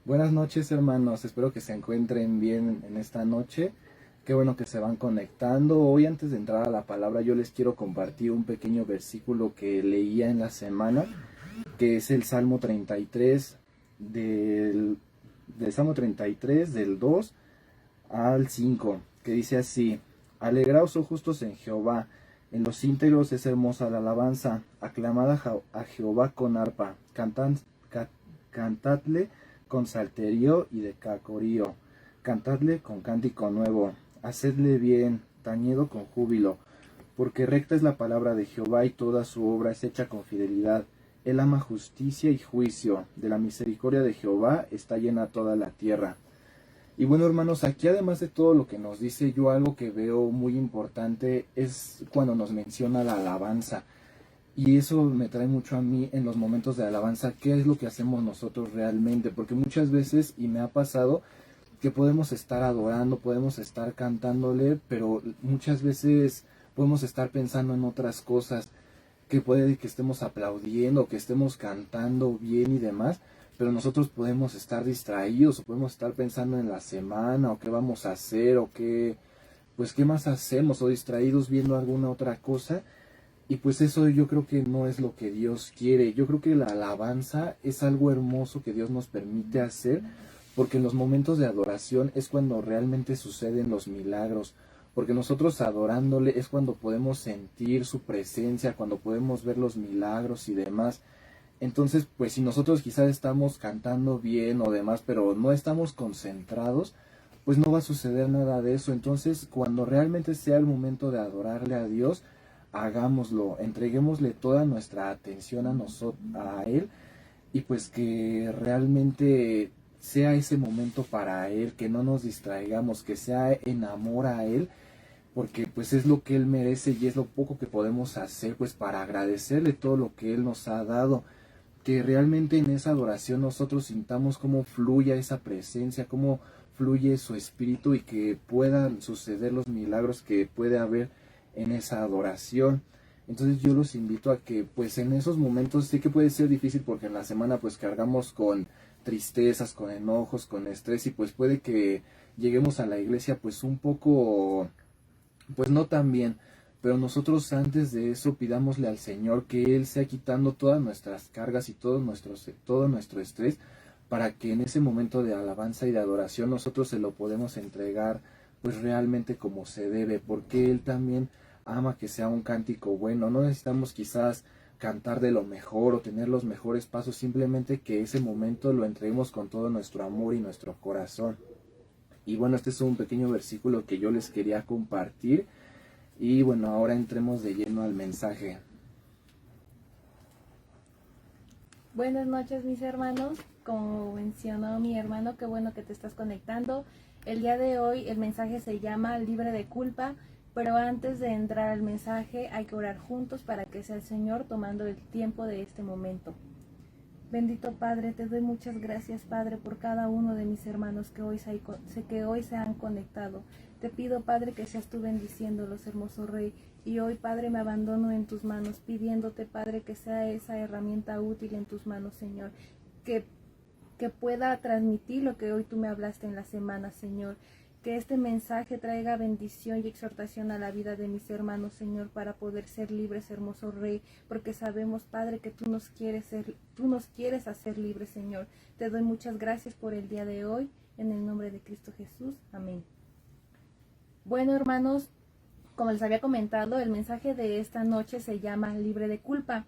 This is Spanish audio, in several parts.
Buenas noches, hermanos. Espero que se encuentren bien en esta noche. Qué bueno que se van conectando. Hoy, antes de entrar a la palabra, yo les quiero compartir un pequeño versículo que leía en la semana, que es el Salmo 33, del Salmo 33, del 2 al 5, que dice así: Alegraos, oh justos, en Jehová, en los íntegros es hermosa la alabanza, aclamad a Jehová con arpa, cantadle con salterio y decacorío, cantadle con cántico nuevo, hacedle bien, tañido con júbilo, porque recta es la palabra de Jehová y toda su obra es hecha con fidelidad. Él ama justicia y juicio, de la misericordia de Jehová está llena toda la tierra. Y bueno, hermanos, aquí además de todo lo que nos dice, yo algo que veo muy importante es cuando nos menciona la alabanza. Y eso me trae mucho a mí en los momentos de alabanza, qué es lo que hacemos nosotros realmente, porque muchas veces, y me ha pasado, que podemos estar adorando, podemos estar cantándole, pero muchas veces podemos estar pensando en otras cosas, que puede que estemos aplaudiendo, que estemos cantando bien y demás, pero nosotros podemos estar distraídos o podemos estar pensando en la semana o qué vamos a hacer o qué, pues qué más hacemos o distraídos viendo alguna otra cosa. Y pues eso yo creo que no es lo que Dios quiere. Yo creo que la alabanza es algo hermoso que Dios nos permite hacer, porque en los momentos de adoración es cuando realmente suceden los milagros, porque nosotros adorándole es cuando podemos sentir su presencia, cuando podemos ver los milagros y demás. Entonces, pues si nosotros quizás estamos cantando bien o demás, pero no estamos concentrados, pues no va a suceder nada de eso. Entonces, cuando realmente sea el momento de adorarle a Dios, hagámoslo, entreguémosle toda nuestra atención a nosotros, a Él, y pues que realmente sea ese momento para Él, que no nos distraigamos, que sea en amor a Él, porque pues es lo que Él merece y es lo poco que podemos hacer pues para agradecerle todo lo que Él nos ha dado, que realmente en esa adoración nosotros sintamos cómo fluye esa presencia, cómo fluye su espíritu y que puedan suceder los milagros que puede haber en esa adoración. Entonces yo los invito a que pues en esos momentos, sé que puede ser difícil porque en la semana pues cargamos con tristezas, con enojos, con estrés, y pues puede que lleguemos a la iglesia pues un poco, pues no tan bien, pero nosotros antes de eso pidámosle al Señor que Él sea quitando todas nuestras cargas y todo nuestro estrés, para que en ese momento de alabanza y de adoración nosotros se lo podemos entregar pues realmente como se debe, porque Él también ama que sea un cántico bueno. No necesitamos quizás cantar de lo mejor o tener los mejores pasos, simplemente que ese momento lo entreguemos con todo nuestro amor y nuestro corazón. Y bueno, este es un pequeño versículo que yo les quería compartir. Y bueno, ahora entremos de lleno al mensaje. Buenas noches, mis hermanos. Como mencionó mi hermano, qué bueno que te estás conectando. El día de hoy el mensaje se llama Libre de culpa, pero antes de entrar al mensaje hay que orar juntos para que sea el Señor tomando el tiempo de este momento. Bendito Padre, te doy muchas gracias, Padre, por cada uno de mis hermanos que hoy se han conectado. Te pido, Padre, que seas tú bendiciéndolos, hermoso Rey. Y hoy, Padre, me abandono en tus manos, pidiéndote, Padre, que sea esa herramienta útil en tus manos, Señor. Que, que pueda transmitir lo que hoy tú me hablaste en la semana, Señor. Que este mensaje traiga bendición y exhortación a la vida de mis hermanos, Señor, para poder ser libres, hermoso Rey, porque sabemos, Padre, que tú nos quieres hacer libres, Señor. Te doy muchas gracias por el día de hoy, en el nombre de Cristo Jesús. Amén. Bueno, hermanos, como les había comentado, el mensaje de esta noche se llama Libre de culpa.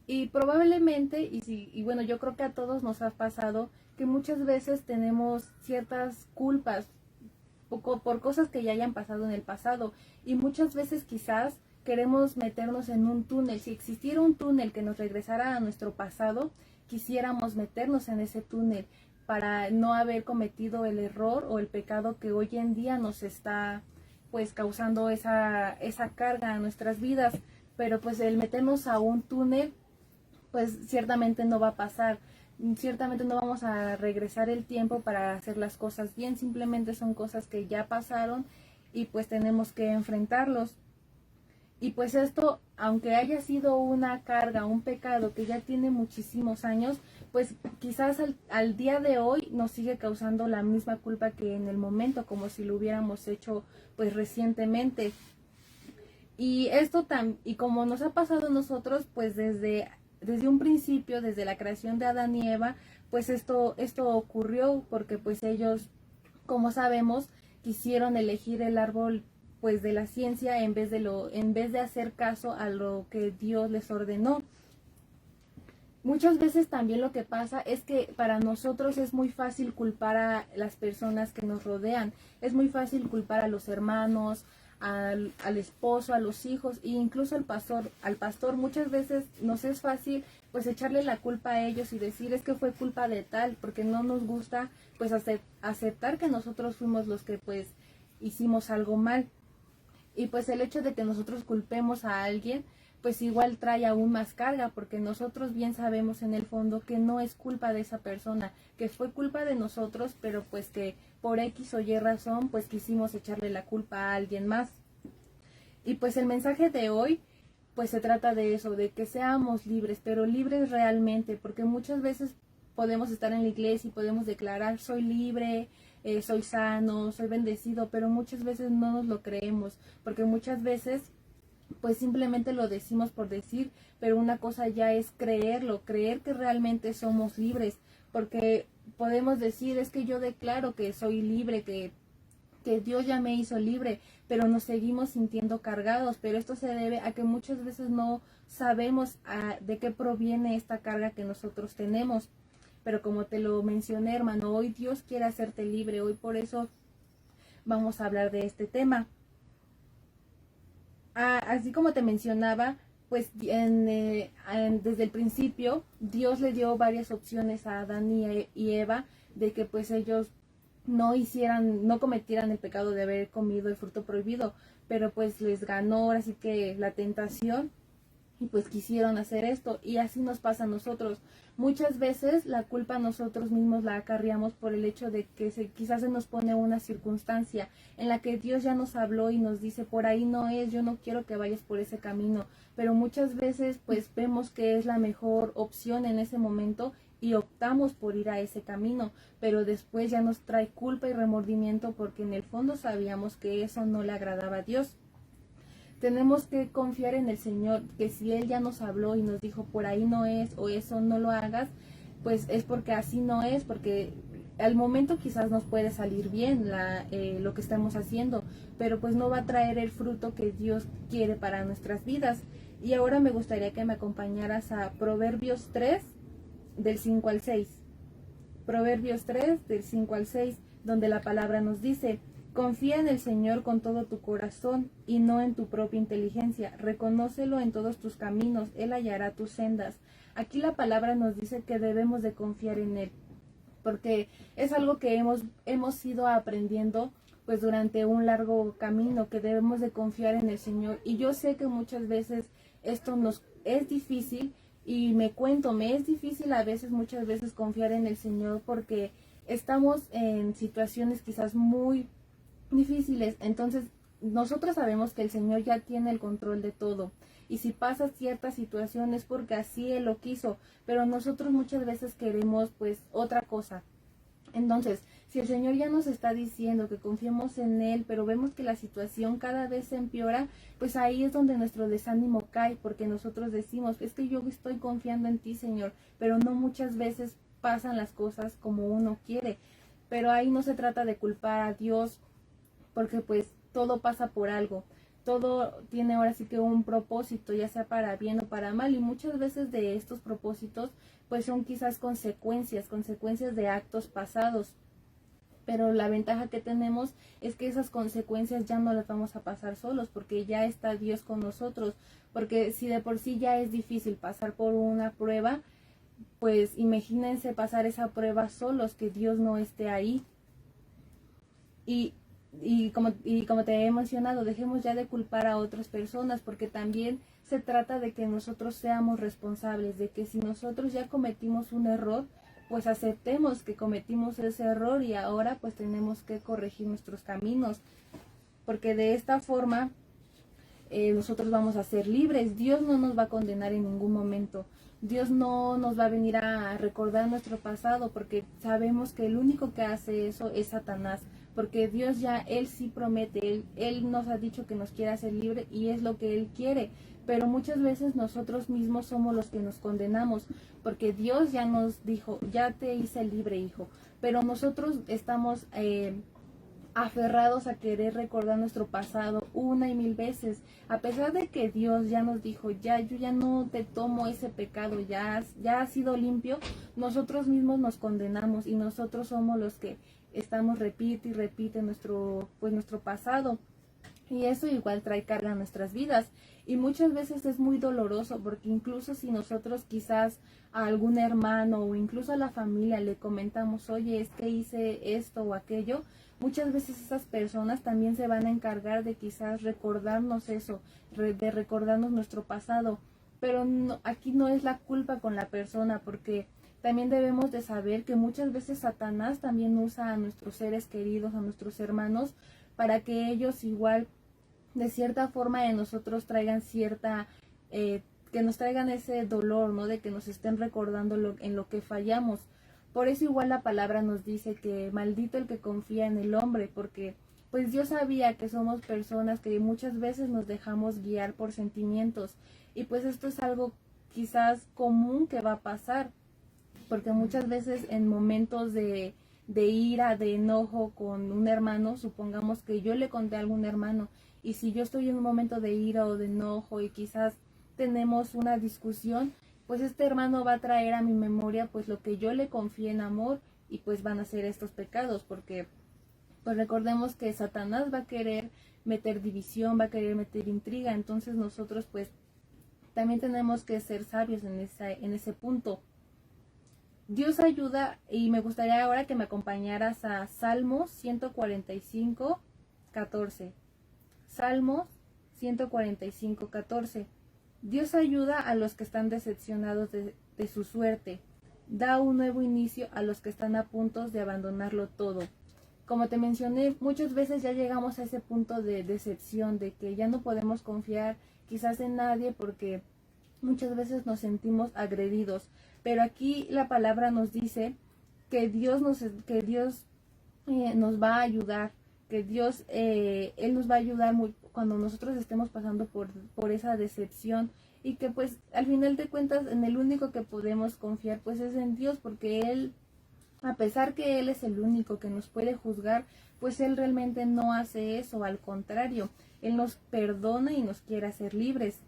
Y probablemente, y bueno, yo creo que a todos nos ha pasado que muchas veces tenemos ciertas culpas por cosas que ya hayan pasado en el pasado, y muchas veces quizás queremos meternos en un túnel. Si existiera un túnel que nos regresara a nuestro pasado, quisiéramos meternos en ese túnel para no haber cometido el error o el pecado que hoy en día nos está pues causando esa carga a nuestras vidas. Pero pues el meternos a un túnel pues ciertamente no va a pasar. Ciertamente no vamos a regresar el tiempo para hacer las cosas bien, simplemente son cosas que ya pasaron y pues tenemos que enfrentarlos. Y pues esto, aunque haya sido una carga, un pecado que ya tiene muchísimos años, pues quizás al día de hoy nos sigue causando la misma culpa que en el momento, como si lo hubiéramos hecho pues recientemente. Y y como nos ha pasado a nosotros, pues desde un principio, desde la creación de Adán y Eva, pues esto ocurrió porque pues ellos, como sabemos, quisieron elegir el árbol pues de la ciencia en vez de hacer caso a lo que Dios les ordenó. Muchas veces también lo que pasa es que para nosotros es muy fácil culpar a las personas que nos rodean, es muy fácil culpar a los hermanos, al esposo, a los hijos e incluso al pastor. Muchas veces nos es fácil pues echarle la culpa a ellos y decir es que fue culpa de tal, porque no nos gusta pues aceptar que nosotros fuimos los que pues hicimos algo mal. Y pues el hecho de que nosotros culpemos a alguien pues igual trae aún más carga, porque nosotros bien sabemos en el fondo que no es culpa de esa persona, que fue culpa de nosotros, pero pues que por X o Y razón pues quisimos echarle la culpa a alguien más. Y pues el mensaje de hoy pues se trata de eso, de que seamos libres, pero libres realmente, porque muchas veces podemos estar en la iglesia y podemos declarar soy libre, soy sano, soy bendecido, pero muchas veces no nos lo creemos, porque muchas veces pues simplemente lo decimos por decir, pero una cosa ya es creerlo, creer que realmente somos libres, porque podemos decir es que yo declaro que soy libre, que Dios ya me hizo libre, pero nos seguimos sintiendo cargados, pero esto se debe a que muchas veces no sabemos de qué proviene esta carga que nosotros tenemos. Pero como te lo mencioné, hermano, hoy Dios quiere hacerte libre, hoy por eso vamos a hablar de este tema. Así como te mencionaba, pues desde el principio Dios le dio varias opciones a Adán y Eva de que pues ellos no cometieran el pecado de haber comido el fruto prohibido, pero pues les ganó así que la tentación y pues quisieron hacer esto, y así nos pasa a nosotros. Muchas veces la culpa nosotros mismos la acarreamos por el hecho de que quizás se nos pone una circunstancia en la que Dios ya nos habló y nos dice por ahí no es, yo no quiero que vayas por ese camino, pero muchas veces pues vemos que es la mejor opción en ese momento y optamos por ir a ese camino, pero después ya nos trae culpa y remordimiento porque en el fondo sabíamos que eso no le agradaba a Dios. Tenemos que confiar en el Señor, que si Él ya nos habló y nos dijo por ahí no es o eso no lo hagas, pues es porque así no es, porque al momento quizás nos puede salir bien lo que estamos haciendo, pero pues no va a traer el fruto que Dios quiere para nuestras vidas. Y ahora me gustaría que me acompañaras a Proverbios 3, del 5 al 6. Proverbios 3, del 5 al 6, donde la palabra nos dice: confía en el Señor con todo tu corazón y no en tu propia inteligencia. Reconócelo en todos tus caminos, Él hallará tus sendas. Aquí la palabra nos dice que debemos de confiar en Él, porque es algo que hemos ido aprendiendo pues durante un largo camino, que debemos de confiar en el Señor. Y yo sé que muchas veces esto nos es difícil, y me es difícil muchas veces confiar en el Señor porque estamos en situaciones quizás muy difíciles. Entonces nosotros sabemos que el Señor ya tiene el control de todo, y si pasa cierta situación es porque así Él lo quiso, pero nosotros muchas veces queremos pues otra cosa. Entonces, si el Señor ya nos está diciendo que confiemos en Él, pero vemos que la situación cada vez se empeora, pues ahí es donde nuestro desánimo cae, porque nosotros decimos, es que yo estoy confiando en ti, Señor, pero no muchas veces pasan las cosas como uno quiere. Pero ahí no se trata de culpar a Dios, porque pues todo pasa por algo. Todo tiene ahora sí que un propósito, ya sea para bien o para mal, y muchas veces de estos propósitos pues son quizás consecuencias de actos pasados. Pero la ventaja que tenemos es que esas consecuencias ya no las vamos a pasar solos, porque ya está Dios con nosotros. Porque si de por sí ya es difícil pasar por una prueba, pues imagínense pasar esa prueba solos, que Dios no esté ahí. Y como te he mencionado, dejemos ya de culpar a otras personas, porque también se trata de que nosotros seamos responsables, de que si nosotros ya cometimos un error, pues aceptemos que cometimos ese error y ahora pues tenemos que corregir nuestros caminos, porque de esta forma nosotros vamos a ser libres. Dios no nos va a condenar en ningún momento. Dios no nos va a venir a recordar nuestro pasado, porque sabemos que el único que hace eso es Satanás, porque Dios ya, Él sí promete, Él nos ha dicho que nos quiere hacer libre y es lo que Él quiere, pero muchas veces nosotros mismos somos los que nos condenamos, porque Dios ya nos dijo, ya te hice libre, hijo, pero nosotros estamos aferrados a querer recordar nuestro pasado una y mil veces, a pesar de que Dios ya nos dijo, ya yo ya no te tomo ese pecado, ya ha sido limpio. Nosotros mismos nos condenamos y nosotros somos los que estamos repite y repite nuestro pasado, y eso igual trae carga a nuestras vidas y muchas veces es muy doloroso, porque incluso si nosotros quizás a algún hermano o incluso a la familia le comentamos, oye, es que hice esto o aquello, muchas veces esas personas también se van a encargar de quizás recordarnos eso, de recordarnos nuestro pasado, pero no, aquí no es la culpa con la persona, porque también debemos de saber que muchas veces Satanás también usa a nuestros seres queridos, a nuestros hermanos, para que ellos igual de cierta forma de nosotros traigan que nos traigan ese dolor, ¿no? De que nos estén recordando en lo que fallamos. Por eso igual la palabra nos dice que maldito el que confía en el hombre, porque pues Dios sabía que somos personas que muchas veces nos dejamos guiar por sentimientos, y pues esto es algo quizás común que va a pasar, porque muchas veces en momentos de ira, de enojo con un hermano, supongamos que yo le conté a algún hermano, y si yo estoy en un momento de ira o de enojo y quizás tenemos una discusión, pues este hermano va a traer a mi memoria pues lo que yo le confié en amor, y pues van a ser estos pecados, porque pues recordemos que Satanás va a querer meter división, va a querer meter intriga, entonces nosotros pues también tenemos que ser sabios en ese punto. Dios ayuda, y me gustaría ahora que me acompañaras a Salmos 145, 14. Salmos 145, 14. Dios ayuda a los que están decepcionados de su suerte. Da un nuevo inicio a los que están a punto de abandonarlo todo. Como te mencioné, muchas veces ya llegamos a ese punto de decepción, de que ya no podemos confiar quizás en nadie, porque muchas veces nos sentimos agredidos. Pero aquí la palabra nos dice que Dios nos va a ayudar, que Dios, Él nos va a ayudar cuando nosotros estemos pasando por esa decepción, y que pues al final de cuentas en el único que podemos confiar pues es en Dios, porque Él, a pesar que Él es el único que nos puede juzgar, pues Él realmente no hace eso, al contrario, Él nos perdona y nos quiere hacer libres.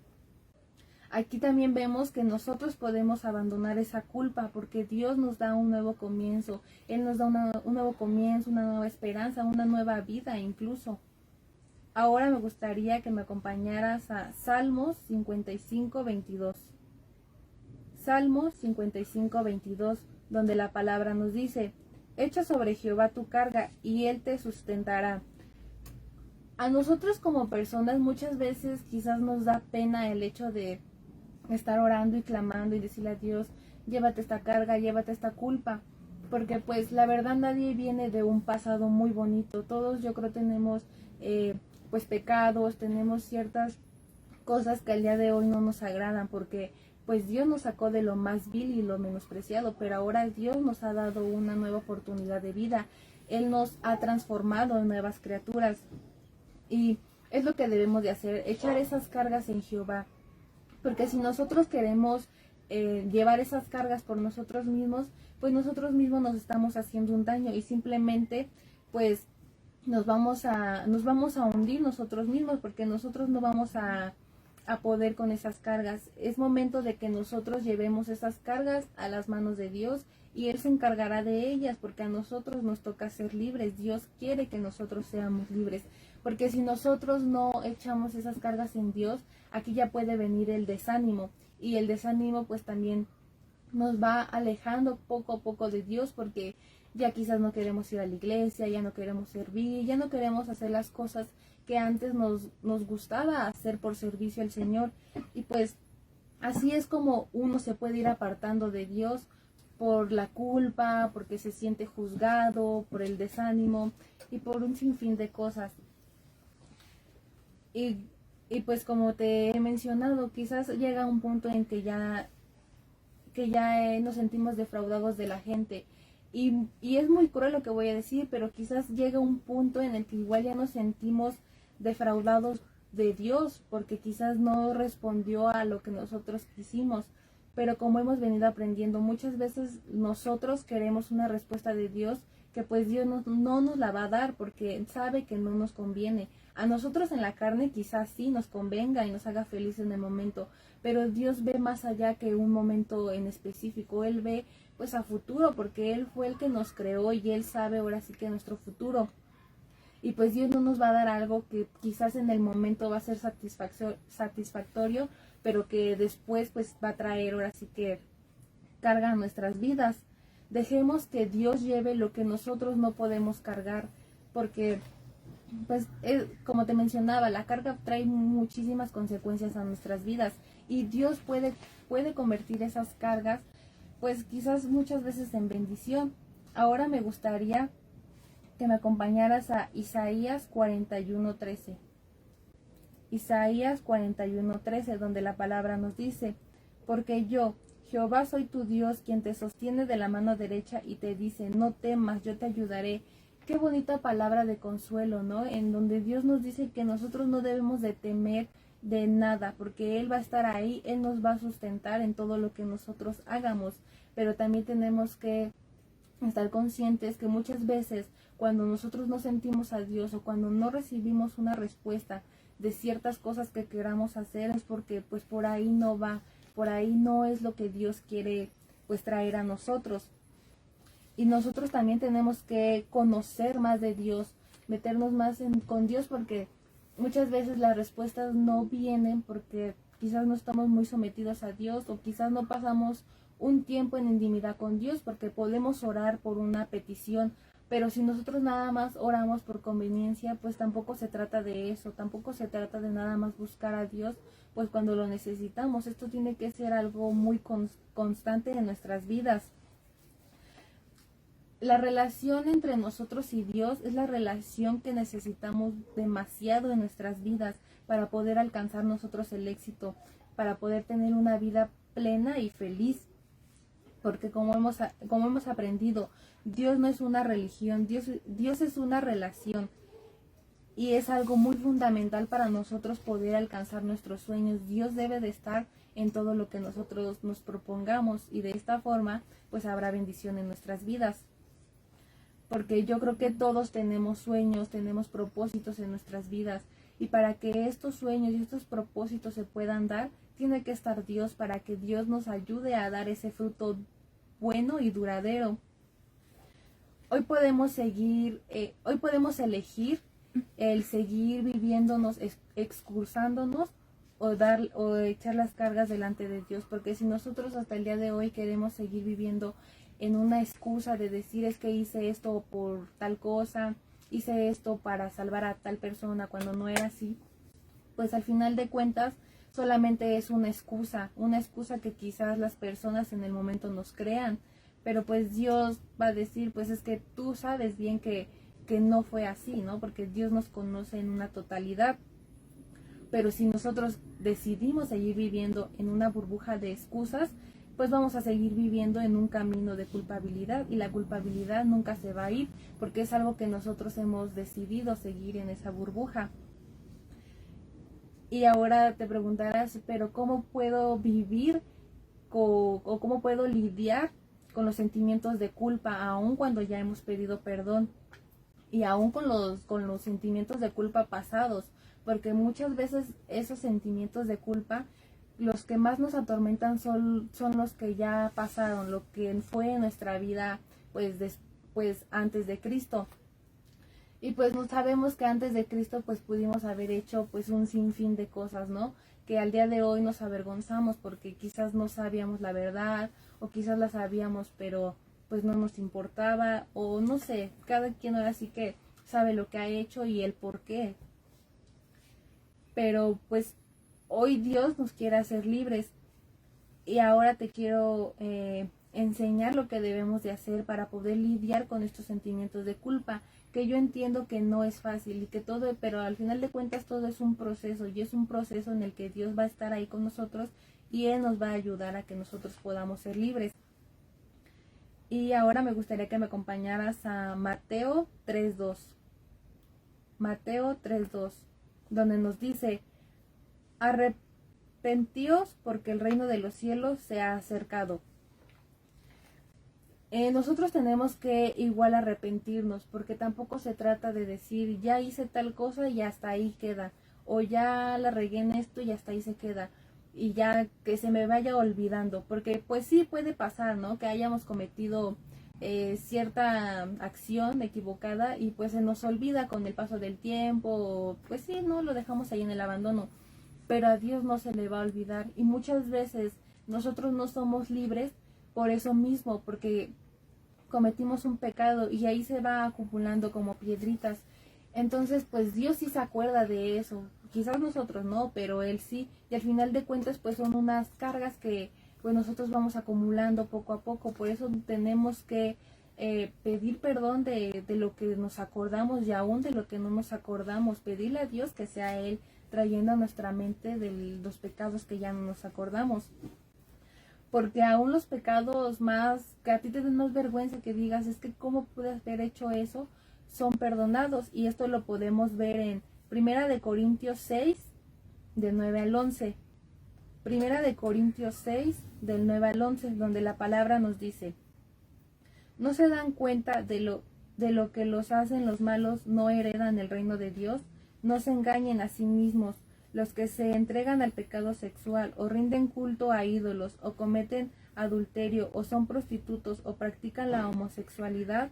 Aquí también vemos que nosotros podemos abandonar esa culpa, porque Dios nos da un nuevo comienzo. Él nos da un nuevo comienzo, una nueva esperanza, una nueva vida incluso. Ahora me gustaría que me acompañaras a Salmos 55, 22. Salmos 55, 22, donde la palabra nos dice, echa sobre Jehová tu carga y Él te sustentará. A nosotros como personas muchas veces quizás nos da pena el hecho de estar orando y clamando y decirle a Dios, llévate esta carga, llévate esta culpa, porque pues la verdad nadie viene de un pasado muy bonito. Todos yo creo tenemos pues pecados, tenemos ciertas cosas que al día de hoy no nos agradan, porque pues Dios nos sacó de lo más vil y lo menospreciado, pero ahora Dios nos ha dado una nueva oportunidad de vida. Él nos ha transformado en nuevas criaturas, y es lo que debemos de hacer, echar esas cargas en Jehová. Porque si nosotros queremos llevar esas cargas por nosotros mismos, pues nosotros mismos nos estamos haciendo un daño, y simplemente pues nos vamos a hundir nosotros mismos, porque nosotros no vamos a poder con esas cargas. Es momento de que nosotros llevemos esas cargas a las manos de Dios, y Él se encargará de ellas, porque a nosotros nos toca ser libres. Dios quiere que nosotros seamos libres, porque si nosotros no echamos esas cargas en Dios, aquí ya puede venir el desánimo, y el desánimo pues también nos va alejando poco a poco de Dios, porque ya quizás no queremos ir a la iglesia, ya no queremos servir, ya no queremos hacer las cosas que antes nos gustaba hacer por servicio al Señor. Y pues así es como uno se puede ir apartando de Dios, por la culpa, porque se siente juzgado, por el desánimo y por un sinfín de cosas. Y Y pues como te he mencionado, quizás llega un punto en que ya nos sentimos defraudados de la gente. Y es muy cruel lo que voy a decir, pero quizás llega un punto en el que igual ya nos sentimos defraudados de Dios, porque quizás no respondió a lo que nosotros quisimos. Pero como hemos venido aprendiendo, muchas veces nosotros queremos una respuesta de Dios que pues Dios no nos la va a dar porque sabe que no nos conviene. A nosotros en la carne quizás sí nos convenga y nos haga feliz en el momento, pero Dios ve más allá que un momento en específico. Él ve pues a futuro, porque Él fue el que nos creó y Él sabe ahora sí que nuestro futuro. Y pues Dios no nos va a dar algo que quizás en el momento va a ser satisfactorio, pero que después pues va a traer ahora sí que carga a nuestras vidas. Dejemos que Dios lleve lo que nosotros no podemos cargar, porque pues como te mencionaba, la carga trae muchísimas consecuencias a nuestras vidas y Dios puede convertir esas cargas pues quizás muchas veces en bendición. Ahora me gustaría que me acompañaras a Isaías 41:13. Isaías 41:13, donde la palabra nos dice: porque yo, Jehová, soy tu Dios, quien te sostiene de la mano derecha y te dice, no temas, yo te ayudaré. Qué bonita palabra de consuelo, ¿no? En donde Dios nos dice que nosotros no debemos de temer de nada, porque Él va a estar ahí, Él nos va a sustentar en todo lo que nosotros hagamos, pero también tenemos que estar conscientes que muchas veces cuando nosotros no sentimos a Dios o cuando no recibimos una respuesta de ciertas cosas que queramos hacer es porque pues por ahí no va, por ahí no es lo que Dios quiere pues traer a nosotros. Y nosotros también tenemos que conocer más de Dios, meternos más con Dios, porque muchas veces las respuestas no vienen porque quizás no estamos muy sometidos a Dios o quizás no pasamos un tiempo en intimidad con Dios, porque podemos orar por una petición, pero si nosotros nada más oramos por conveniencia, pues tampoco se trata de eso, tampoco se trata de nada más buscar a Dios pues cuando lo necesitamos. Esto tiene que ser algo muy constante en nuestras vidas. La relación entre nosotros y Dios es la relación que necesitamos demasiado en nuestras vidas para poder alcanzar nosotros el éxito, para poder tener una vida plena y feliz. Porque como hemos aprendido, Dios no es una religión, Dios es una relación. Y es algo muy fundamental para nosotros poder alcanzar nuestros sueños. Dios debe de estar en todo lo que nosotros nos propongamos, y de esta forma pues habrá bendición en nuestras vidas. Porque yo creo que todos tenemos sueños, tenemos propósitos en nuestras vidas, y para que estos sueños y estos propósitos se puedan dar, tiene que estar Dios, para que Dios nos ayude a dar ese fruto bueno y duradero. Hoy podemos elegir el seguir viviéndonos, excursándonos, o echar las cargas delante de Dios, porque si nosotros hasta el día de hoy queremos seguir viviendo en una excusa de decir es que hice esto por tal cosa, hice esto para salvar a tal persona, cuando no era así, pues al final de cuentas solamente es una excusa que quizás las personas en el momento nos crean, pero pues Dios va a decir, pues es que tú sabes bien que no fue así, ¿no? Porque Dios nos conoce en una totalidad. Pero si nosotros decidimos seguir viviendo en una burbuja de excusas, pues vamos a seguir viviendo en un camino de culpabilidad, y la culpabilidad nunca se va a ir, porque es algo que nosotros hemos decidido seguir en esa burbuja. Y ahora te preguntarás, pero ¿cómo puedo vivir o cómo puedo lidiar con los sentimientos de culpa aun cuando ya hemos pedido perdón? Y aún con los sentimientos de culpa pasados, porque muchas veces esos sentimientos de culpa, los que más nos atormentan son los que ya pasaron, lo que fue en nuestra vida pues antes de Cristo. Y pues no sabemos que antes de Cristo pues pudimos haber hecho pues un sinfín de cosas, ¿no? Que al día de hoy nos avergonzamos porque quizás no sabíamos la verdad, o quizás la sabíamos pero pues no nos importaba, o no sé, cada quien ahora sí que sabe lo que ha hecho y el por qué. Pero pues hoy Dios nos quiere hacer libres, y ahora te quiero enseñar lo que debemos de hacer para poder lidiar con estos sentimientos de culpa, que yo entiendo que no es fácil y que todo, pero al final de cuentas todo es un proceso y es un proceso en el que Dios va a estar ahí con nosotros y Él nos va a ayudar a que nosotros podamos ser libres. Y ahora me gustaría que me acompañaras a Mateo 3:2. Mateo 3:2, donde nos dice: arrepentíos porque el reino de los cielos se ha acercado. Nosotros tenemos que igual arrepentirnos, porque tampoco se trata de decir ya hice tal cosa y hasta ahí queda, o ya la regué en esto y hasta ahí se queda, y ya que se me vaya olvidando, porque pues sí puede pasar, ¿no? Que hayamos cometido cierta acción equivocada y pues se nos olvida con el paso del tiempo, o, pues sí, no lo dejamos ahí en el abandono, pero a Dios no se le va a olvidar, y muchas veces nosotros no somos libres por eso mismo, porque cometimos un pecado y ahí se va acumulando como piedritas. Entonces pues Dios sí se acuerda de eso, quizás nosotros no, pero Él sí, y al final de cuentas pues son unas cargas que pues nosotros vamos acumulando poco a poco. Por eso tenemos que pedir perdón de lo que nos acordamos y aún de lo que no nos acordamos, pedirle a Dios que sea Él trayendo a nuestra mente de los pecados que ya no nos acordamos. Porque aún los pecados más, que a ti te den más vergüenza, que digas, es que cómo pude haber hecho eso, son perdonados. Y esto lo podemos ver en Primera de Corintios 6, del 9 al 11. Primera de Corintios 6, del 9 al 11, donde la palabra nos dice: ¿no se dan cuenta de lo que los hacen los malos no heredan el reino de Dios? No se engañen a sí mismos. Los que se entregan al pecado sexual, o rinden culto a ídolos, o cometen adulterio, o son prostitutos, o practican la homosexualidad,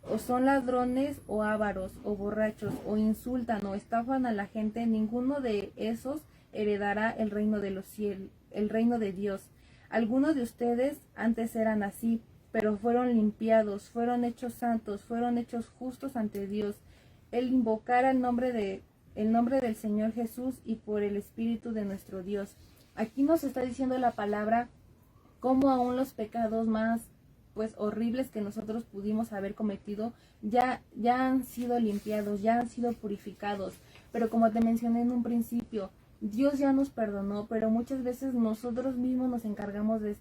o son ladrones, o ávaros, o borrachos, o insultan, o estafan a la gente, ninguno de esos heredará el reino de los cielos, el reino de Dios. Algunos de ustedes antes eran así, pero fueron limpiados, fueron hechos santos, fueron hechos justos ante Dios. El invocar el nombre del Señor Jesús y por el Espíritu de nuestro Dios. Aquí nos está diciendo la palabra cómo aún los pecados más pues horribles que nosotros pudimos haber cometido ya han sido limpiados, ya han sido purificados. Pero como te mencioné en un principio, Dios ya nos perdonó, pero muchas veces nosotros mismos nos encargamos de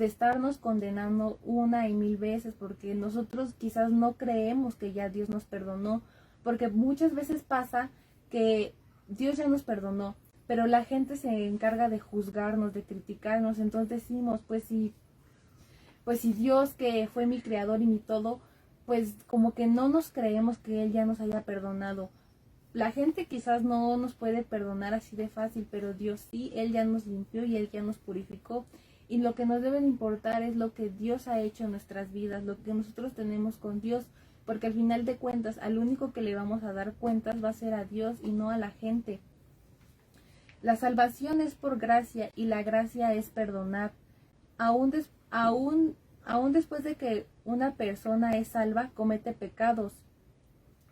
estarnos condenando una y mil veces, porque nosotros quizás no creemos que ya Dios nos perdonó, porque muchas veces pasa que Dios ya nos perdonó, pero la gente se encarga de juzgarnos, de criticarnos. Entonces decimos, pues si Dios, que fue mi creador y mi todo, pues como que no nos creemos que Él ya nos haya perdonado. La gente quizás no nos puede perdonar así de fácil, pero Dios sí, Él ya nos limpió y Él ya nos purificó. Y lo que nos debe importar es lo que Dios ha hecho en nuestras vidas, lo que nosotros tenemos con Dios, porque al final de cuentas, al único que le vamos a dar cuentas va a ser a Dios y no a la gente. La salvación es por gracia y la gracia es perdonar. Aún después de que una persona es salva, comete pecados,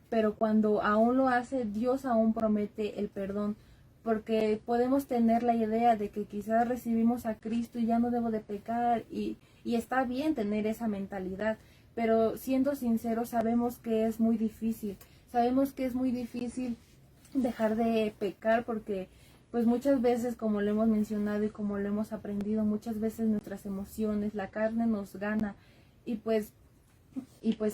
pero cuando aún lo hace, Dios aún promete el perdón, porque podemos tener la idea de que quizás recibimos a Cristo y ya no debo de pecar, y está bien tener esa mentalidad, pero siendo sinceros sabemos que es muy difícil, dejar de pecar, porque pues muchas veces, como lo hemos mencionado y como lo hemos aprendido, muchas veces nuestras emociones, la carne nos gana, y pues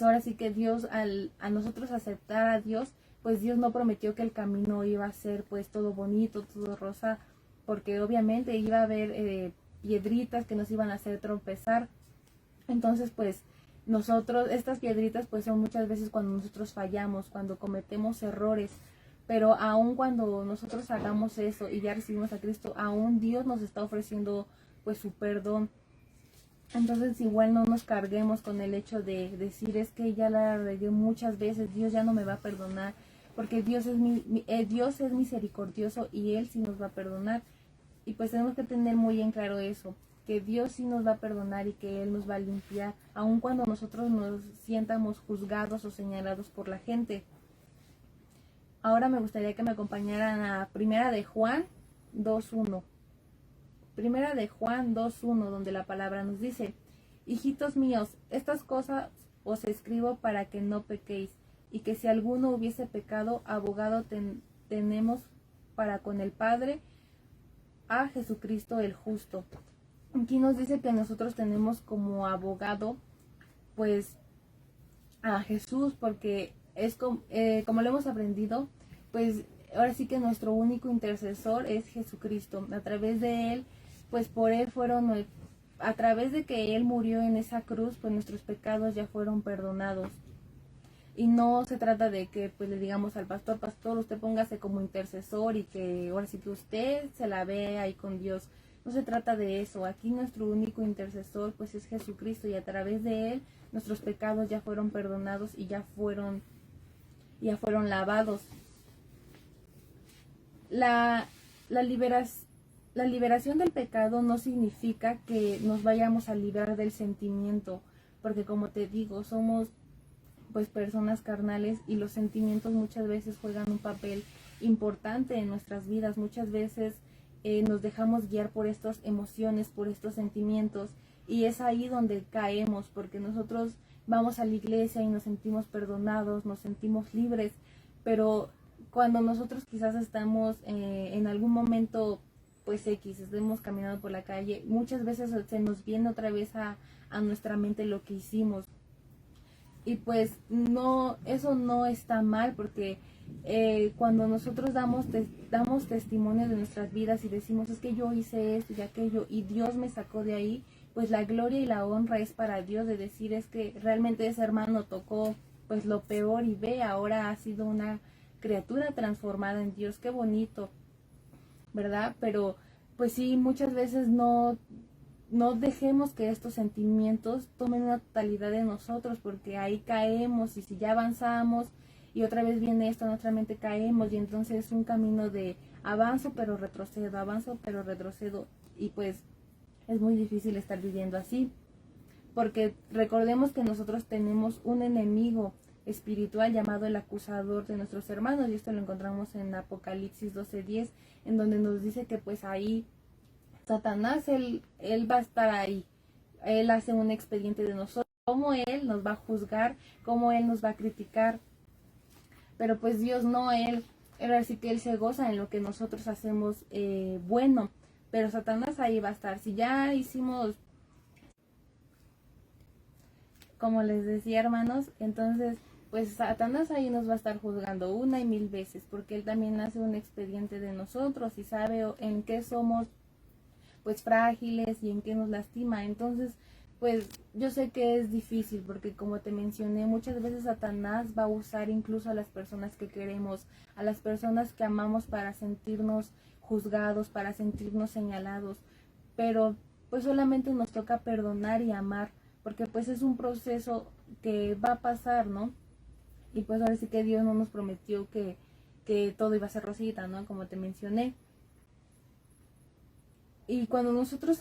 ahora sí que Dios, a nosotros aceptar a Dios, pues Dios no prometió que el camino iba a ser pues todo bonito, todo rosa, porque obviamente iba a haber piedritas que nos iban a hacer tropezar. Entonces pues estas piedritas pues son muchas veces cuando nosotros fallamos, cuando cometemos errores, pero aún cuando nosotros hagamos eso y ya recibimos a Cristo, aún Dios nos está ofreciendo pues su perdón. Entonces igual no nos carguemos con el hecho de decir, es que ya la regué muchas veces, Dios ya no me va a perdonar, porque Dios es misericordioso y Él sí nos va a perdonar. Y pues tenemos que tener muy en claro eso, que Dios sí nos va a perdonar y que Él nos va a limpiar, aun cuando nosotros nos sientamos juzgados o señalados por la gente. Ahora me gustaría que me acompañaran a Primera de Juan 2:1. Primera de Juan 2:1, donde la palabra nos dice: Hijitos míos, estas cosas os escribo para que no pequéis, y que si alguno hubiese pecado, abogado tenemos para con el Padre, a Jesucristo el justo. Aquí nos dice que nosotros tenemos como abogado, pues, a Jesús, porque es como lo hemos aprendido, pues ahora sí que nuestro único intercesor es Jesucristo. A través de él, pues por él fueron, a través de que él murió en esa cruz, pues nuestros pecados ya fueron perdonados. Y no se trata de que pues le digamos al pastor, usted póngase como intercesor y que ahora sí que usted se la vea ahí con Dios. No se trata de eso. Aquí nuestro único intercesor pues es Jesucristo, y a través de él nuestros pecados ya fueron perdonados y ya fueron lavados. La liberación del pecado no significa que nos vayamos a librar del sentimiento, porque como te digo, somos pues personas carnales, y los sentimientos muchas veces juegan un papel importante en nuestras vidas. Muchas veces nos dejamos guiar por estas emociones, por estos sentimientos, y es ahí donde caemos, porque nosotros vamos a la iglesia y nos sentimos perdonados, nos sentimos libres, pero cuando nosotros quizás estamos en algún momento pues estemos caminando por la calle, muchas veces se nos viene otra vez a nuestra mente lo que hicimos. Y pues no, eso no está mal, porque cuando nosotros damos testimonio de nuestras vidas y decimos, es que yo hice esto y aquello y Dios me sacó de ahí, pues la gloria y la honra es para Dios, de decir es que realmente ese hermano tocó pues lo peor y ve, ahora ha sido una criatura transformada en Dios. Qué bonito, ¿verdad? Pero pues sí, muchas veces no dejemos que estos sentimientos tomen una totalidad de nosotros, porque ahí caemos, y si ya avanzamos y otra vez viene esto, nuestra mente caemos, y entonces es un camino de avanzo pero retrocedo, y pues es muy difícil estar viviendo así, porque recordemos que nosotros tenemos un enemigo espiritual llamado el acusador de nuestros hermanos, y esto lo encontramos en Apocalipsis 12:10, en donde nos dice que pues ahí Satanás, él va a estar ahí. Él hace un expediente de nosotros, cómo él nos va a juzgar, cómo él nos va a criticar. Pero pues Dios no, él así que él se goza en lo que nosotros hacemos bueno. Pero Satanás ahí va a estar. Si ya hicimos, como les decía, hermanos, entonces pues Satanás ahí nos va a estar juzgando una y mil veces, porque él también hace un expediente de nosotros y sabe en qué somos pues frágiles y en qué nos lastima. Entonces pues yo sé que es difícil, porque como te mencioné, muchas veces Satanás va a usar incluso a las personas que queremos, a las personas que amamos, para sentirnos juzgados, para sentirnos señalados, pero pues solamente nos toca perdonar y amar, porque pues es un proceso que va a pasar, ¿no? Y pues ahora sí que Dios no nos prometió que todo iba a ser rosita, ¿no? Como te mencioné. Y cuando nosotros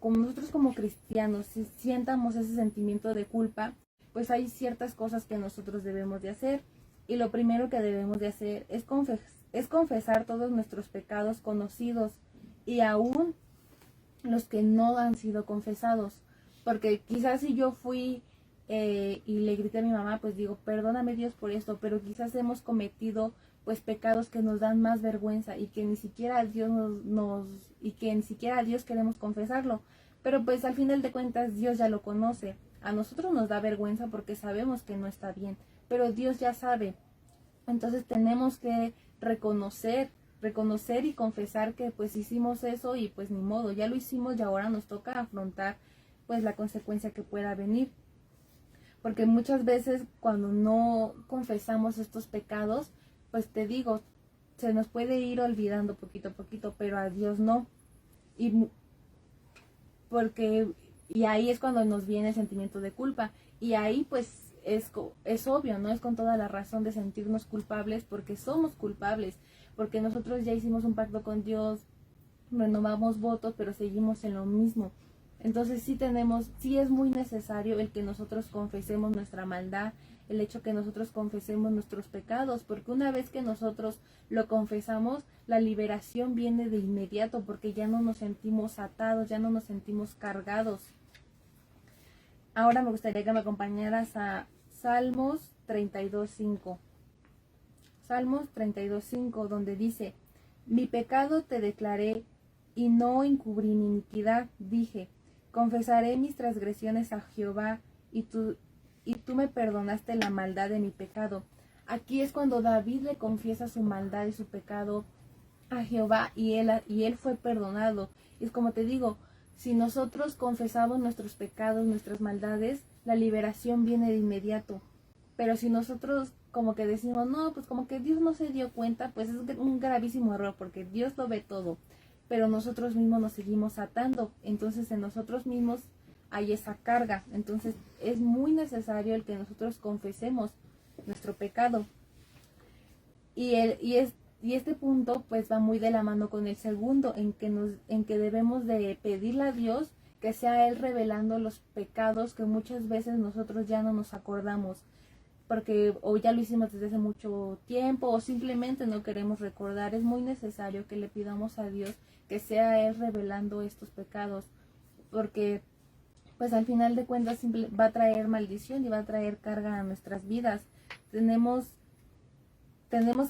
como nosotros como cristianos sientamos ese sentimiento de culpa, pues hay ciertas cosas que nosotros debemos de hacer. Y lo primero que debemos de hacer es confesar todos nuestros pecados conocidos y aún los que no han sido confesados. Porque quizás si yo fui y le grité a mi mamá, pues digo, perdóname Dios por esto, pero quizás hemos cometido pues pecados que nos dan más vergüenza y que ni siquiera Dios y que ni siquiera a Dios queremos confesarlo, pero pues al final de cuentas Dios ya lo conoce. A nosotros nos da vergüenza porque sabemos que no está bien, pero Dios ya sabe. Entonces tenemos que reconocer y confesar que pues hicimos eso y pues ni modo, ya lo hicimos y ahora nos toca afrontar pues la consecuencia que pueda venir. Porque muchas veces cuando no confesamos estos pecados, pues te digo, se nos puede ir olvidando poquito a poquito, pero a Dios no. Y ahí es cuando nos viene el sentimiento de culpa. Y ahí pues es obvio, ¿no? Es con toda la razón de sentirnos culpables, porque somos culpables, porque nosotros ya hicimos un pacto con Dios, renovamos votos, pero seguimos en lo mismo. Entonces sí es muy necesario el que nosotros confesemos nuestra maldad, el hecho que nosotros confesemos nuestros pecados, porque una vez que nosotros lo confesamos, la liberación viene de inmediato, porque ya no nos sentimos atados, ya no nos sentimos cargados. Ahora me gustaría que me acompañaras a Salmos 32:5. Salmos 32:5, donde dice: Mi pecado te declaré y no encubrí mi iniquidad. Dije: confesaré mis transgresiones a Jehová, y tú me perdonaste la maldad de mi pecado. Aquí es cuando David le confiesa su maldad y su pecado a Jehová, y él fue perdonado. Y es como te digo, si nosotros confesamos nuestros pecados, nuestras maldades, la liberación viene de inmediato. Pero si nosotros como que decimos, no, pues como que Dios no se dio cuenta, pues es un gravísimo error, porque Dios lo ve todo, pero nosotros mismos nos seguimos atando. Entonces en nosotros mismos hay esa carga. Entonces es muy necesario el que nosotros confesemos nuestro pecado. Y este punto pues va muy de la mano con el segundo, en que debemos de pedirle a Dios que sea Él revelando los pecados que muchas veces nosotros ya no nos acordamos, porque o ya lo hicimos desde hace mucho tiempo o simplemente no queremos recordar. Es muy necesario que le pidamos a Dios que sea Él revelando estos pecados, porque pues al final de cuentas va a traer maldición y va a traer carga a nuestras vidas. Tenemos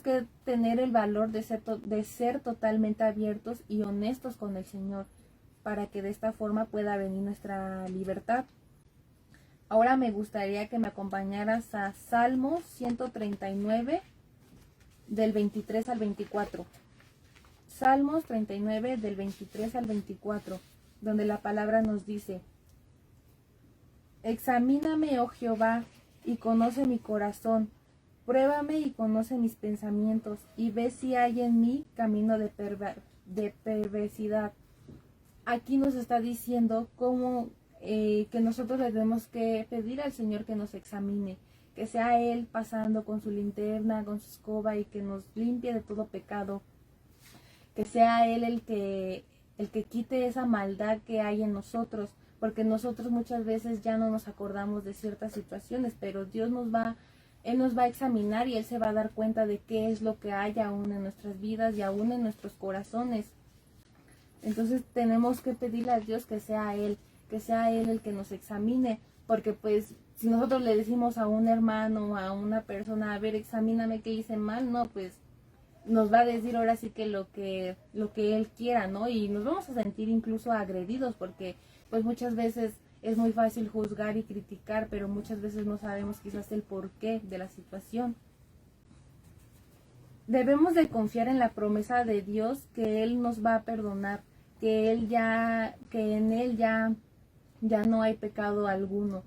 que tener el valor de ser totalmente abiertos y honestos con el Señor, para que de esta forma pueda venir nuestra libertad. Ahora me gustaría que me acompañaras a Salmos 139, del 23 al 24. Salmos 39, del 23 al 24, donde la palabra nos dice: examíname, oh Jehová, y conoce mi corazón. Pruébame y conoce mis pensamientos, y ve si hay en mí camino de perversidad. Aquí nos está diciendo cómo que nosotros le tenemos que pedir al Señor que nos examine, que sea Él pasando con su linterna, con su escoba, y que nos limpie de todo pecado, que sea Él el que quite esa maldad que hay en nosotros, porque nosotros muchas veces ya no nos acordamos de ciertas situaciones, pero Él nos va a examinar, y Él se va a dar cuenta de qué es lo que hay aún en nuestras vidas y aún en nuestros corazones. Entonces tenemos que pedirle a Dios que sea Él el que nos examine, porque pues si nosotros le decimos a un hermano, a una persona, a ver, examíname qué hice mal, no, pues nos va a decir ahora sí que lo que Él quiera, ¿no? Y nos vamos a sentir incluso agredidos, porque pues muchas veces es muy fácil juzgar y criticar, pero muchas veces no sabemos quizás el porqué de la situación. Debemos de confiar en la promesa de Dios, que Él nos va a perdonar, que en Él ya no hay pecado alguno.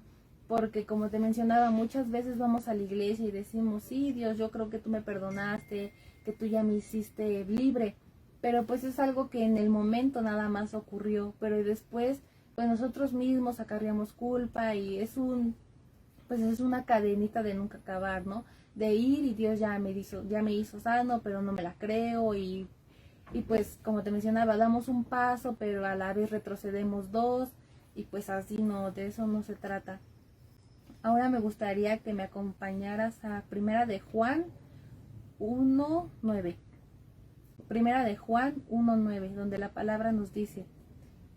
Porque como te mencionaba, muchas veces vamos a la iglesia y decimos: sí, Dios, yo creo que tú me perdonaste, que tú ya me hiciste libre. Pero pues es algo que en el momento nada más ocurrió, pero después pues nosotros mismos acarreamos culpa, y es una cadenita de nunca acabar, ¿no? De ir y Dios ya me hizo sano, pero no me la creo, y pues como te mencionaba, damos un paso, pero a la vez retrocedemos dos, y pues así no, de eso no se trata. Ahora me gustaría que me acompañaras a Primera de Juan 1:9. Primera de Juan 1:9, donde la palabra nos dice: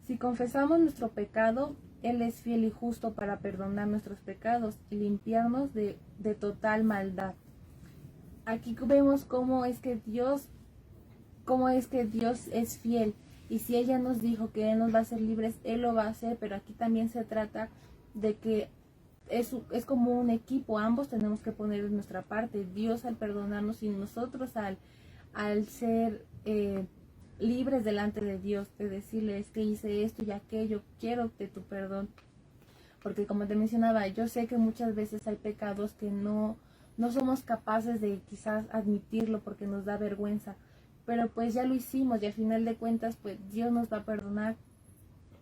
si confesamos nuestro pecado, Él es fiel y justo para perdonar nuestros pecados y limpiarnos de total maldad. Aquí vemos cómo es que Dios es fiel, y si ella nos dijo que Él nos va a hacer libres, Él lo va a hacer. Pero aquí también se trata de que es como un equipo, ambos tenemos que poner de nuestra parte, Dios al perdonarnos y nosotros al ser libres delante de Dios, de decirle: es que hice esto y aquello, quiero de tu perdón. Porque como te mencionaba, yo sé que muchas veces hay pecados que no somos capaces de quizás admitirlo porque nos da vergüenza, pero pues ya lo hicimos, y al final de cuentas pues Dios nos va a perdonar,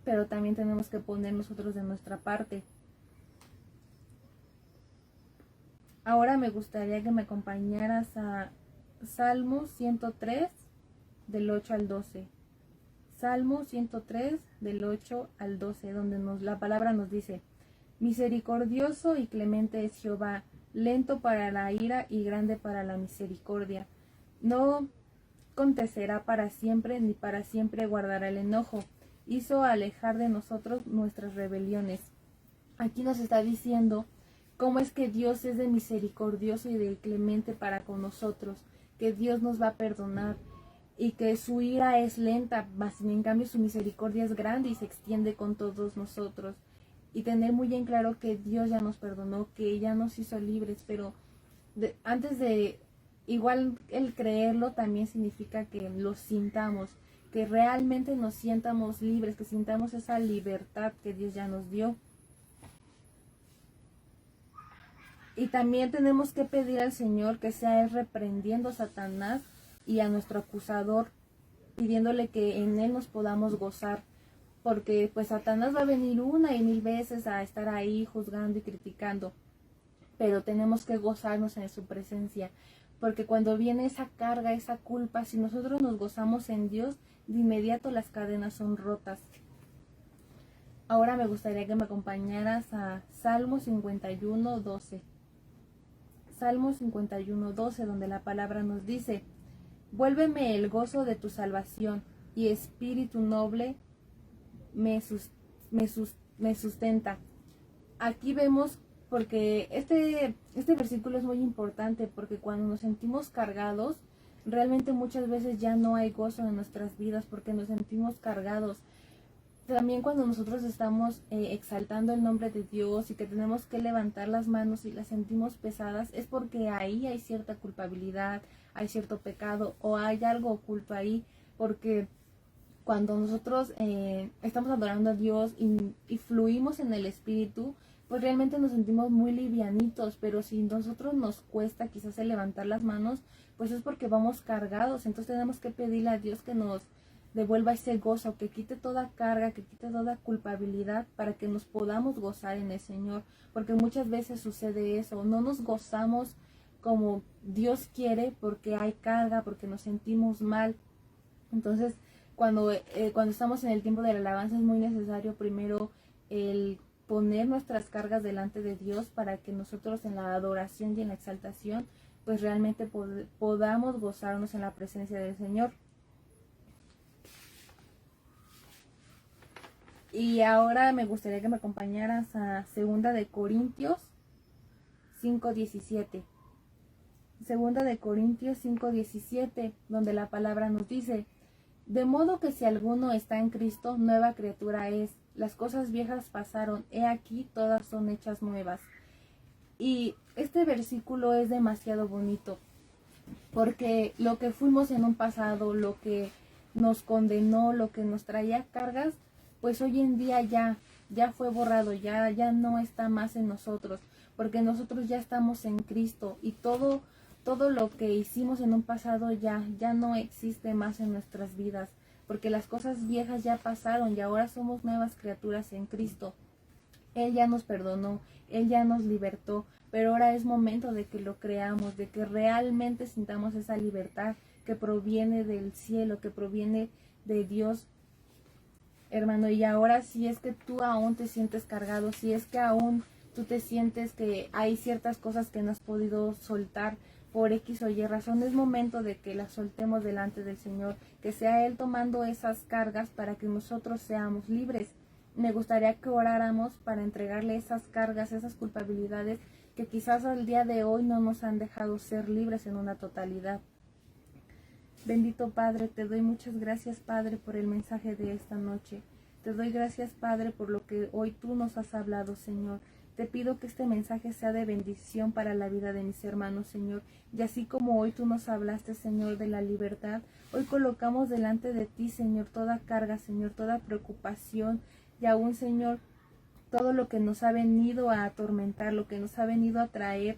pero también tenemos que poner nosotros de nuestra parte. Ahora me gustaría que me acompañaras a Salmo 103, del 8 al 12. Salmo 103, del 8 al 12, donde la palabra nos dice: misericordioso y clemente es Jehová, lento para la ira y grande para la misericordia. No acontecerá para siempre, ni para siempre guardará el enojo. Hizo alejar de nosotros nuestras rebeliones. aquí nos está diciendo cómo es que Dios es de misericordioso y de clemente para con nosotros, que Dios nos va a perdonar y que su ira es lenta, mas sin en cambio su misericordia es grande y se extiende con todos nosotros. Y tener muy en claro que Dios ya nos perdonó, que ya nos hizo libres, pero antes de, igual el creerlo también significa que lo sintamos, que realmente nos sientamos libres, que sintamos esa libertad que Dios ya nos dio. Y también tenemos que pedir al Señor que sea Él reprendiendo a Satanás y a nuestro acusador, pidiéndole que en Él nos podamos gozar, porque pues Satanás va a venir una y mil veces a estar ahí juzgando y criticando, pero tenemos que gozarnos en su presencia, porque cuando viene esa carga, esa culpa, si nosotros nos gozamos en Dios, de inmediato las cadenas son rotas. Ahora me gustaría que me acompañaras a Salmo 51, 12. Salmo 51, 12, donde la palabra nos dice: vuélveme el gozo de tu salvación, y espíritu noble me sustenta. Aquí vemos, porque este versículo es muy importante, porque cuando nos sentimos cargados, realmente muchas veces ya no hay gozo en nuestras vidas, porque nos sentimos cargados. También cuando nosotros estamos exaltando el nombre de Dios y que tenemos que levantar las manos y las sentimos pesadas, es porque ahí hay cierta culpabilidad, hay cierto pecado o hay algo oculto ahí, porque cuando nosotros estamos adorando a Dios y fluimos en el Espíritu, pues realmente nos sentimos muy livianitos, pero si nosotros nos cuesta quizás el levantar las manos, pues es porque vamos cargados. Entonces tenemos que pedirle a Dios que nos devuelva ese gozo, que quite toda carga, que quite toda culpabilidad, para que nos podamos gozar en el Señor, porque muchas veces sucede eso, no nos gozamos como Dios quiere porque hay carga, porque nos sentimos mal. Entonces cuando estamos en el tiempo de la alabanza es muy necesario primero el poner nuestras cargas delante de Dios, para que nosotros en la adoración y en la exaltación pues realmente podamos gozarnos en la presencia del Señor. Y ahora me gustaría que me acompañaras a 2 Corintios 5:17. 2 Corintios 5:17, donde la palabra nos dice: de modo que si alguno está en Cristo, nueva criatura es. Las cosas viejas pasaron, he aquí todas son hechas nuevas. Y este versículo es demasiado bonito, porque lo que fuimos en un pasado, lo que nos condenó, lo que nos traía cargas, pues hoy en día ya fue borrado, ya no está más en nosotros, porque nosotros ya estamos en Cristo y todo lo que hicimos en un pasado ya no existe más en nuestras vidas, porque las cosas viejas ya pasaron y ahora somos nuevas criaturas en Cristo. Él ya nos perdonó, Él ya nos libertó, pero ahora es momento de que lo creamos, de que realmente sintamos esa libertad que proviene del cielo, que proviene de Dios, hermano. Y ahora, si es que tú aún te sientes cargado, si es que aún tú te sientes que hay ciertas cosas que no has podido soltar por X o Y razón, es momento de que las soltemos delante del Señor, que sea Él tomando esas cargas para que nosotros seamos libres. Me gustaría que oráramos para entregarle esas cargas, esas culpabilidades que quizás al día de hoy no nos han dejado ser libres en una totalidad. Bendito Padre, te doy muchas gracias, Padre, por el mensaje de esta noche. Te doy gracias, Padre, por lo que hoy tú nos has hablado, Señor. Te pido que este mensaje sea de bendición para la vida de mis hermanos, Señor. Y así como hoy tú nos hablaste, Señor, de la libertad, hoy colocamos delante de ti, Señor, toda carga, Señor, toda preocupación y aún, Señor, todo lo que nos ha venido a atormentar, lo que nos ha venido a traer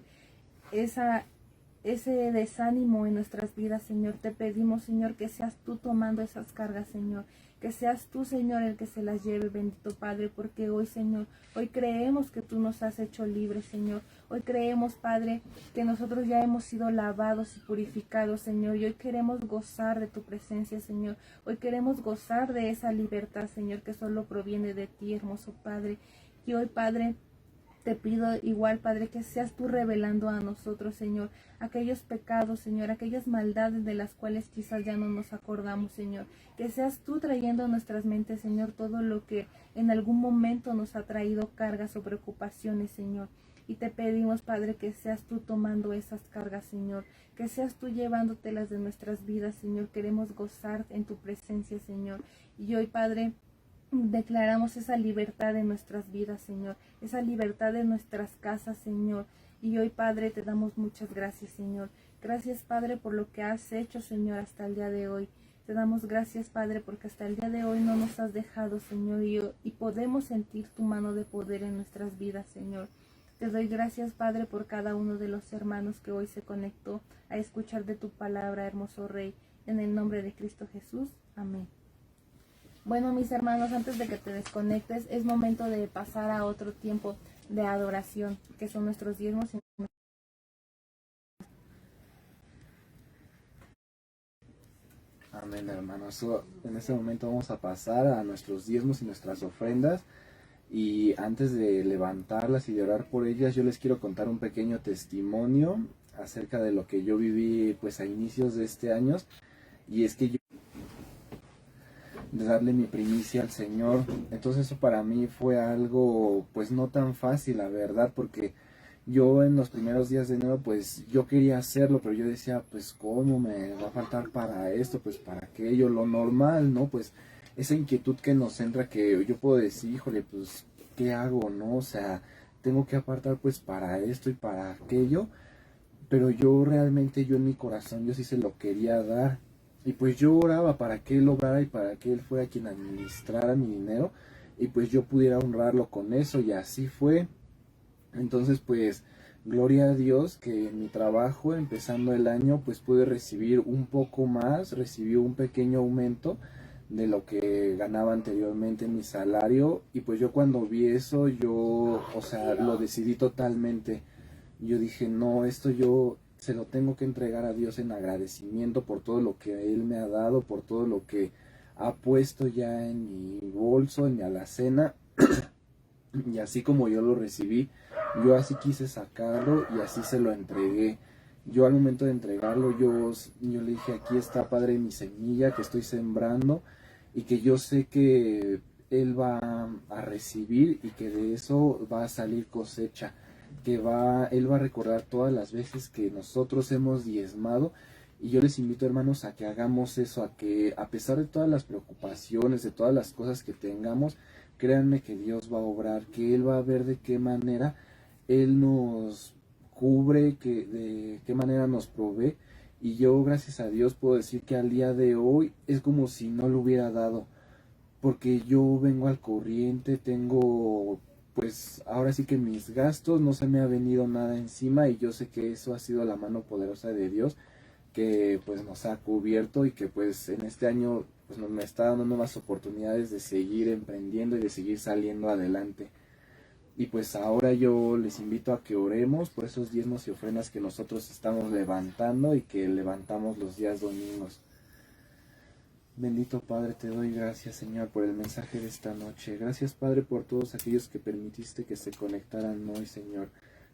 ese desánimo en nuestras vidas, Señor. Te pedimos, Señor, que seas tú tomando esas cargas, Señor, que seas tú, Señor, el que se las lleve, bendito Padre, porque hoy, Señor, hoy creemos que tú nos has hecho libres, Señor. Hoy creemos, Padre, que nosotros ya hemos sido lavados y purificados, Señor, y hoy queremos gozar de tu presencia, Señor. Hoy queremos gozar de esa libertad, Señor, que solo proviene de ti, hermoso Padre. Y hoy, Padre, Te pido igual, Padre, que seas tú revelando a nosotros, Señor, aquellos pecados, Señor, aquellas maldades de las cuales quizás ya no nos acordamos, Señor. Que seas tú trayendo a nuestras mentes, Señor, todo lo que en algún momento nos ha traído cargas o preocupaciones, Señor. Y te pedimos, Padre, que seas tú tomando esas cargas, Señor. Que seas tú llevándotelas de nuestras vidas, Señor. Queremos gozar en tu presencia, Señor. Y hoy, Padre, declaramos esa libertad en nuestras vidas, Señor, esa libertad en nuestras casas, Señor. Y hoy, Padre, te damos muchas gracias, Señor. Gracias, Padre, por lo que has hecho, Señor, hasta el día de hoy. Te damos gracias, Padre, porque hasta el día de hoy no nos has dejado, Señor, y podemos sentir tu mano de poder en nuestras vidas, Señor. Te doy gracias, Padre, por cada uno de los hermanos que hoy se conectó a escuchar de tu palabra, hermoso Rey. En el nombre de Cristo Jesús. Amén. Bueno, mis hermanos, antes de que te desconectes, es momento de pasar a otro tiempo de adoración, que son nuestros diezmos. Amén, hermanos. En este momento vamos a pasar a nuestros diezmos y nuestras ofrendas. Y antes de levantarlas y de orar por ellas, yo les quiero contar un pequeño testimonio acerca de lo que yo viví pues a inicios de este año. Y es que yo de darle mi primicia al Señor. Entonces eso para mí fue algo pues no tan fácil, la verdad, porque yo en los primeros días de enero pues yo quería hacerlo, pero yo decía pues cómo me va a faltar para esto, pues para aquello, lo normal, ¿no? Pues esa inquietud que nos entra, que yo puedo decir, híjole, pues ¿qué hago, no? O sea, tengo que apartar pues para esto y para aquello, pero yo realmente, yo en mi corazón, yo sí se lo quería dar. Y pues yo oraba para que él obrara y para que él fuera quien administrara mi dinero y pues yo pudiera honrarlo con eso, y así fue. Entonces pues gloria a Dios que en mi trabajo empezando el año pues pude recibir un poco más, recibí un pequeño aumento de lo que ganaba anteriormente en mi salario, y pues yo cuando vi eso yo, o sea, lo decidí totalmente. Yo dije, no, esto yo se lo tengo que entregar a Dios en agradecimiento por todo lo que Él me ha dado, por todo lo que ha puesto ya en mi bolso, en mi alacena. Y así como yo lo recibí, yo así quise sacarlo y así se lo entregué. Yo al momento de entregarlo, yo le dije, aquí está, Padre, mi semilla que estoy sembrando y que yo sé que Él va a recibir y que de eso va a salir cosecha, que Él va a recordar todas las veces que nosotros hemos diezmado. Y yo les invito, hermanos, a que hagamos eso, a que a pesar de todas las preocupaciones, de todas las cosas que tengamos, créanme que Dios va a obrar, que Él va a ver de qué manera Él nos cubre, de qué manera nos provee. Y yo, gracias a Dios, puedo decir que al día de hoy es como si no lo hubiera dado, porque yo vengo al corriente, tengo pues ahora sí que mis gastos, no se me ha venido nada encima, y yo sé que eso ha sido la mano poderosa de Dios que pues nos ha cubierto, y que pues en este año pues nos me está dando nuevas oportunidades de seguir emprendiendo y de seguir saliendo adelante. Y pues ahora yo les invito a que oremos por esos diezmos y ofrendas que nosotros estamos levantando y que levantamos los días domingos. Bendito Padre, te doy gracias, Señor, por el mensaje de esta noche. Gracias, Padre, por todos aquellos que permitiste que se conectaran hoy, Señor.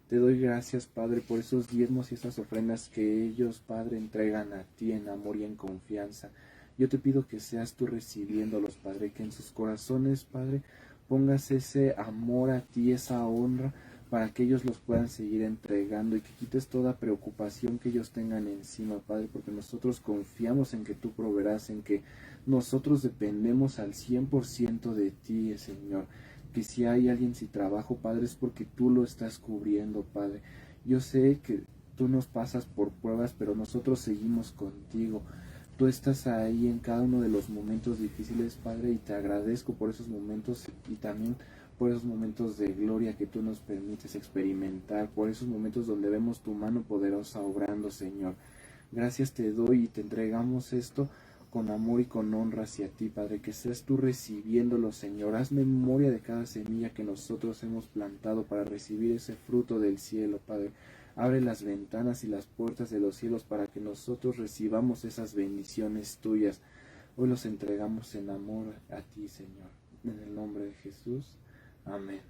Te doy gracias, Padre, por esos diezmos y esas ofrendas que ellos, Padre, entregan a ti en amor y en confianza. Yo te pido que seas tú recibiéndolos, Padre, que en sus corazones, Padre, pongas ese amor a ti, esa honra, para que ellos los puedan seguir entregando, y que quites toda preocupación que ellos tengan encima, Padre, porque nosotros confiamos en que tú proveerás, en que nosotros dependemos al 100% de ti, Señor. Que si hay alguien sin trabajo, Padre, es porque tú lo estás cubriendo, Padre. Yo sé que tú nos pasas por pruebas, pero nosotros seguimos contigo. Tú estás ahí en cada uno de los momentos difíciles, Padre, y te agradezco por esos momentos, y también por esos momentos de gloria que tú nos permites experimentar, por esos momentos donde vemos tu mano poderosa obrando, Señor. Gracias te doy y te entregamos esto con amor y con honra hacia ti, Padre, que seas tú recibiéndolo, Señor. Haz memoria de cada semilla que nosotros hemos plantado para recibir ese fruto del cielo, Padre. Abre las ventanas y las puertas de los cielos para que nosotros recibamos esas bendiciones tuyas. Hoy los entregamos en amor a ti, Señor. En el nombre de Jesús. Amén.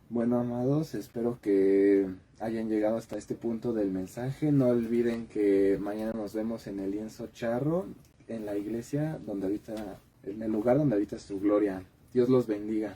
Bueno, amados, espero que hayan llegado hasta este punto del mensaje. No olviden que mañana nos vemos en el lienzo charro, en la iglesia donde habita, en el lugar donde habita su gloria. Dios los bendiga.